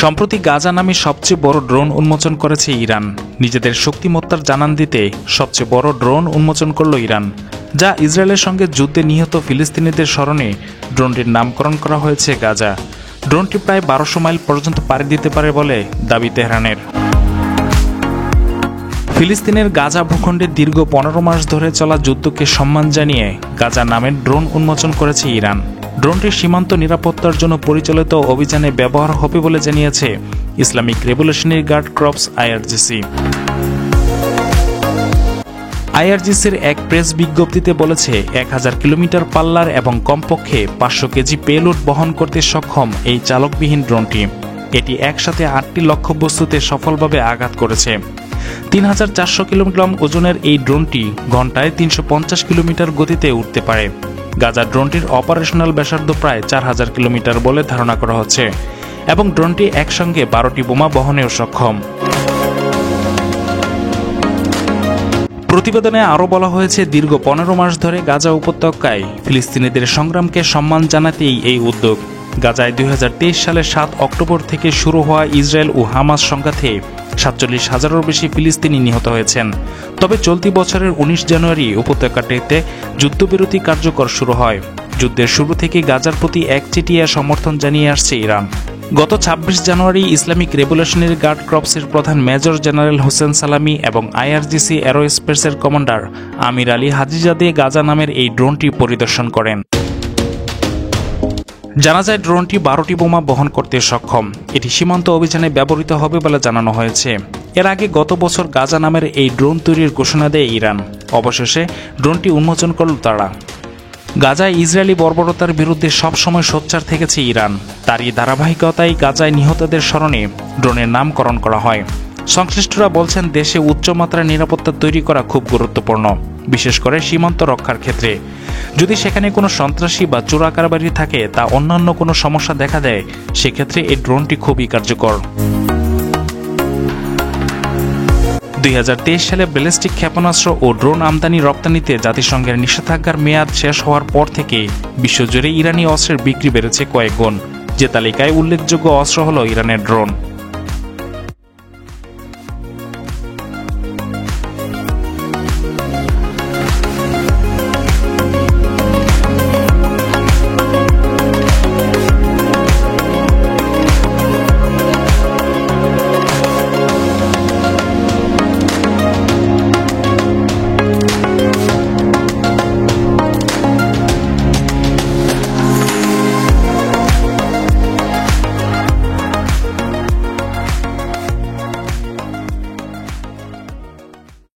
সম্প্রতি গাজা নামে সবচেয়ে বড় ড্রোন উন্মোচন করেছে ইরান। নিজেদের শক্তিমত্তার জানান দিতে সবচেয়ে বড় ড্রোন উন্মোচন করল ইরান, যা ইসরায়েলের সঙ্গে যুদ্ধে নিহত ফিলিস্তিনিদের স্মরণে ড্রোনটির নামকরণ করা হয়েছে গাজা। ড্রোনটি প্রায় 1200 মাইল পর্যন্ত পাড়ি দিতে পারে বলে দাবি তেহরানের। ফিলিস্তিনের গাজা ভূখণ্ডে দীর্ঘ 15 মাস ধরে চলা যুদ্ধকে সম্মান জানিয়ে গাজা নামের ড্রোন উন্মোচন করেছে ইরান। ড্রোনটি সীমান্ত নিরাপত্তার জন্য পরিচালিত অভিযানে ব্যবহার হবে বলে জানিয়েছে Islamic revolutionary guard corps IRGC. আইআরজিসির এক প্রেস বিজ্ঞপ্তিতে বলেছে 1000 কিলোমিটার পাল্লার এবং কমপক্ষে 500 কেজি পেলোড বহন করতে সক্ষম এই চালকবিহীন ড্রোনটি। এটি একসাথে 8টি লক্ষ্যবস্তুতে সফলভাবে আঘাত করেছে। 3400 কিলোগ্রাম ওজনের এই ড্রোনটি ঘন্টায় 350 কিলোমিটার গতিতে উঠতে পারে। গাজা ড্রোনটির অপারেশনাল ব্যাসার্ধ প্রায় 4000 কিলোমিটার বলে ধারণা করা হচ্ছে এবং ড্রোনটি একসঙ্গে 12টি বোমা বহনেও সক্ষম। প্রতিবেদনে আরও বলা হয়েছে, দীর্ঘ 15 মাস ধরে গাজা উপত্যকায় ফিলিস্তিনিদের সংগ্রামকে সম্মান জানাতেই এই উদ্যোগ। গাজায় 2023 সালের 7 অক্টোবর থেকে শুরু হওয়া ইসরায়েল ও হামাস সংঘাতে 47,000-এরও বেশি ফিলিস্তিনি নিহত হয়েছেন। তবে চলতি বছরের 19 জানুয়ারি উপত্যকাটিতে যুদ্ধবিরতি কার্যকর শুরু হয়। যুদ্ধের শুরু থেকে গাজার প্রতি একচেটিয়া সমর্থন জানিয়ে আসছে ইরান। গত 26 জানুয়ারি ইসলামিক রেভলিউশনারি গার্ড কর্পসের প্রধান মেজর জেনারেল হোসেন সালামি এবং আইআরজিসি এরোস্পেসের কমান্ডার আমির আলী হাজিজাদে গাজা নামের এই ড্রোনটি পরিদর্শন করেন। জানা যায় ড্রোনটি 12টি বোমা বহন করতে সক্ষম। এটি সীমান্ত অভিযানে ব্যবহৃত হবে বলে জানানো হয়েছে। এর আগে গত বছর গাজা নামের এই ড্রোন তৈরির ঘোষণা দেয় ইরান। অবশেষে ড্রোনটি উন্মোচন করল তারা। গাজায় ইসরায়েলি বর্বরতার বিরুদ্ধে সবসময় সোচ্চার থেকেছে ইরান। তারই ধারাবাহিকতায় গাজায় নিহতদের স্মরণে ড্রোনের নামকরণ করা হয়। সংশ্লিষ্টরা বলছেন, দেশে উচ্চমাত্রার নিরাপত্তা তৈরি করা খুব গুরুত্বপূর্ণ, বিশেষ করে সীমান্ত রক্ষার ক্ষেত্রে। যদি সেখানে কোনো সন্ত্রাসী বা চোরাকারবারি থাকে, তা অন্যান্য কোনো সমস্যা দেখা দেয়, সেক্ষেত্রে এই ড্রোনটি খুবই কার্যকর। 2023 সালে ব্যালিস্টিক ক্ষেপণাস্ত্র ও ড্রোন আমদানি রপ্তানিতে জাতিসংঘের নিষেধাজ্ঞার মেয়াদ শেষ হওয়ার পর থেকে বিশ্বজুড়ে ইরানি অস্ত্রের বিক্রি বেড়েছে কয়েক গুণ। যে তালিকায় উল্লেখযোগ্য অস্ত্র হল ইরানের ড্রোন।